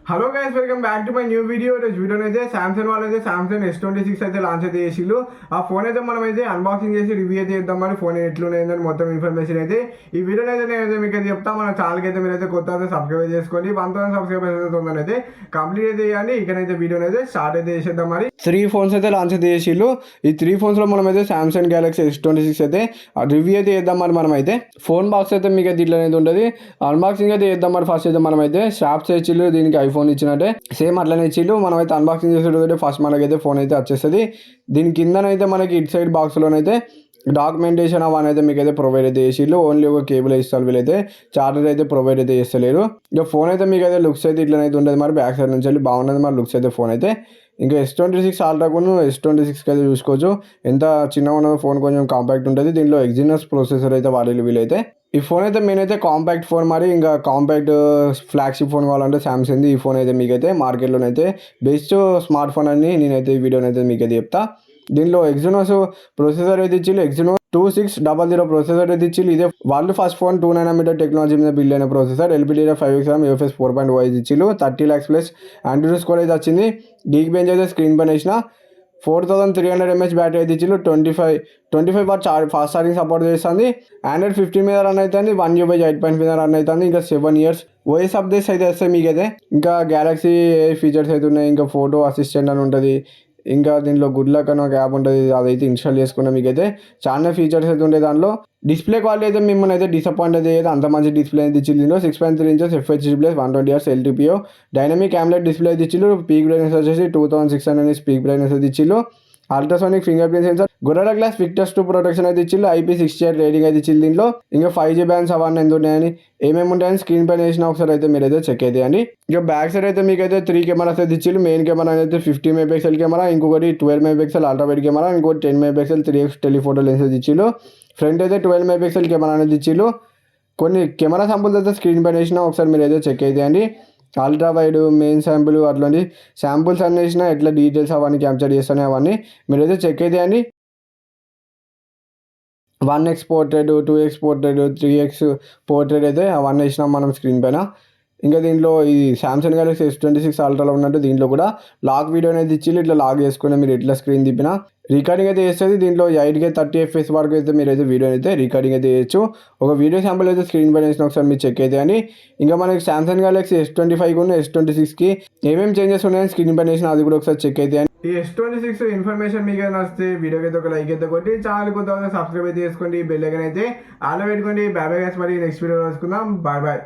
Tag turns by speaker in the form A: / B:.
A: Hello guys, welcome back to my new video. Video అయితే Samsung వాళ్ళు అయితే Samsung S26 అయితే లాంచ్ అయితే చేసిళ్ళు. ఆ ఫోన్ అయితే మనం అయితే అన్బాక్సింగ్ చేసి రివ్యూ అయితే చేద్దామని, ఫోన్ ఎట్లున్నాయిందని మొత్తం ఇన్ఫర్మేషన్ అయితే ఈ వీడియోలో అయితే నేనైతే మీకు అయితే చెప్తా. మన ఛానల్కి అయితే మీరైతే కొత్త అయితే సబ్స్క్రైబ్ చేసుకోండి. 1000 సబ్స్క్రైబర్స్ అయితే ఉందని అయితే కంప్లీట్ అయితే చేయండి. ఇక్కడైతే వీడియోని అయితే స్టార్ట్ అయితే చేసేద్దాం. మరి 3 ఫోన్స్ అయితే లాంచ్ అయితే చేసిళ్ళు. ఈ 3 ఫోన్స్లో మనం అయితే సామ్సంగ్ గెలాక్సీ S26 అయితే రివ్యూ అయితే చేద్దాం. మరి మనం అయితే ఫోన్ బాక్స్ అయితే మీకు అయితే ఇట్లా అయితే ఉంటుంది. అన్బాక్సింగ్ అయితే చేద్దాం. మరి ఫస్ట్ అయితే మనం అయితే షాప్స్ ఇచ్చిళ్ళు, దీనికి ఐఫోన్ ఇచ్చినట్టే సేమ్ అట్లనే ఇచ్చిళ్ళు. మనం అయితే అన్బాక్సింగ్ చేసేటప్పుడు ఫస్ట్ మనకైతే ఫోన్ అయితే వచ్చేస్తుంది. దీని కిందనైతే మనకి ఇటు సైడ్ బాక్స్లోనైతే డాక్యుమెంటేషన్ అవన్నీ అయితే మీకు అయితే ప్రొవైడ్ అయితే చేసిళ్ళు. ఓన్లీ ఒక కేబుల్ ఇస్తారు, వీళ్ళైతే చార్జర్ అయితే ప్రొవైడ్ అయితే చేస్తలేరు. ఇక ఫోన్ అయితే మీకు అయితే లుక్స్ అయితే ఇట్లనైతే ఉంటుంది. మరి బ్యాక్ సైడ్ నుంచి వెళ్ళి బాగున్నది మరి లుక్స్ అయితే ఫోన్ అయితే. ఇంకా S26 అల్ట్రాకును S26 అయితే చూసుకోవచ్చు. ఎంత చిన్నగా ఉన్నదో ఫోన్, కొంచెం కాంపాక్ట్ ఉంటుంది. దీంట్లో ఎగ్జినస్ ప్రాసెసర్ అయితే వాడేది వీళ్ళైతే. ఈ ఫోన్ అయితే మెయిన్ అయితే కాంపాక్ట్ ఫోన్. మరి ఇంకా కాంపాక్ట్ ఫ్లాగ్షిప్ ఫోన్ కావాలంటే సామ్సంగ్ ఈ ఫోన్ అయితే మీకైతే మార్కెట్లోనైతే బెస్ట్ స్మార్ట్ ఫోన్ అని నేనైతే ఈ వీడియోనైతే మీకైతే చెప్తా. దీనిలో ఎగ్జినోస్ ప్రొసెసర్ అయితే ఇచ్చిళ్ళు. ఎగ్జినో 2600 ప్రొసెసర్ అయితే ఇచ్చిళ్ళు. ఇదే వాళ్ళు ఫస్ట్ ఫోన్ 2 nm టెక్నాలజీ మీద బిల్డ్ అయిన processor. LPDDR5X UFS 4.5 ఇచ్చిళ్ళు. 30 lakhs plus Android score అయితే వచ్చింది. గీక్ బెంచ్ అయితే స్క్రీన్ పైన వేసిన 4300 mAh బ్యాటరీ అయితే ఇచ్చిళ్ళు. 25 వాట్ ఫాస్ట్ ఛార్జింగ్ సపోర్ట్ చేస్తుంది. ఆండ్రాయిడ్ 15 మీద రన్ అవుతుంది. 1 GB 8.5 మీద రన్ అవుతుంది. ఇంకా 7 years ఓఎస్ అప్డేట్స్ అయితే వస్తాయి మీకైతే. ఇంకా గ్యాలక్సీ ఫీచర్స్ అయితే ఉన్నాయి. ఇంకా ఫోటో అసిస్టెంట్ అని ఉంటుంది. ఇంకా దీంట్లో గుడ్ లక్ అని ఒక యాప్ ఉంటుంది, అదైతే ఇన్స్టాల్ చేసుకున్నా మీకైతే చాలా ఫీచర్స్ అయితే ఉంటాయి. దాంట్లో డిస్ప్లే క్వాలిటీ అయితే మిమ్మల్ని అయితే డిసప్పాయింట్ అయితే అంత మంచి డిస్ప్లే అయితే ఇచ్చింది. దీనిలో 6.3 inches FHD plus 120Hz LTPO dynamic AMOLED display అయితే ఇచ్చిళ్ళు. పీక్ బ్రైట్నెస్ వచ్చేసి 2600 పీక్ బ్రైట్నెస్ అయితే ఇచ్చిళ్ళు. Ultrasonic fingerprint sensor, gorilla glass Victus 2 protection అయితే ఇచ్చిళ్ళు. IP68 రేటింగ్ అయితే ఇచ్చిళ్ళు. దీంట్లో ఇంకా 5G బ్యాండ్స్ అవన్నీ ఎంత ఉన్నాయని, ఏమేమి ఉంటాయని స్క్రీన్ పైన వేసిన ఒకసారి అయితే మీరైతే చెక్ అయితే అండి. ఇక బ్యాక్ సైడ్ అయితే మీకైతే 3 కెమెరాస్ అయితే ఇచ్చిళ్ళు. మెయిన్ కెమెరా అయితే 50 MP కెమెరా, ఇంకొకటి 12 MP అల్ట్రా వైడ్ కెమెరా, ఇంకొకటి 10 MP 3x టెలిఫోటో లెన్స్ అయితే ఇచ్చిళ్ళు. ఫ్రంట్ అయితే 12 MP కెమెరా అనేది ఇచ్చిళ్ళు. కొన్ని కెమెరా శాంపుల్స్ అయితే స్క్రీన్ పైన వేసిన ఒకసారి మీరు అయితే చెక్ అయితే అండి. అల్ట్రా వైడ్, మెయిన్ శాంపుల్, అట్లాంటి శాంపుల్స్ అన్నీ వేసినా ఎట్లా డీటెయిల్స్ అవన్నీ క్యాప్చర్ చేస్తానే అవన్నీ మీరైతే చెక్ అయితే అండి. 1x portrait, 2x portrait, 3x portrait అయితే అవన్నీ వేసినాం మనం స్క్రీన్ పైన. ఇంకా దీంట్లో ఈ సామ్సంగ్ గెలాక్సీ S26 అల్ట్రాలో ఉన్నట్టు దీంట్లో కూడా లాక్ వీడియో అనేది ఇచ్చి ఇట్లా లాక్ చేసుకుని మీరు ఎట్లా స్క్రీన్ తిప్పినా రికార్డింగ్ అయితే చేస్తుంది. దీంట్లో 8K 30 FPS వరకు అయితే మీరు అయితే వీడియో అయితే రికార్డింగ్ అయితే చేయొచ్చు. ఒక వీడియో శాంపుల్ అయితే స్క్రీన్ పైన వేసిన ఒకసారి మీరు చెక్ అయితే అని. ఇంకా మనకి సామ్సంగ్ గెలాక్సీ S25 ఉన్న S26కి ఏమేమి చేంజెస్ ఉన్నాయని స్క్రీన్ పైన వేసిన అది కూడా ఒకసారి చెక్ అయితే అని. ఈ S26 ఇన్ఫర్మేషన్ మీకు అయితే వస్తే వీడియోకి అయితే ఒక లైక్ అయితే కొట్టి ఛానల్ కొత్త సబ్స్క్రైబ్ అయితే చేసుకోండి. బెల్ ఐకాన్ అయితే ఆన్ పెట్టుకోండి. బాయ్ బాయ్ గైస్, మరి నెక్స్ట్ వీడియో చూసుకుందాం. Bye bye.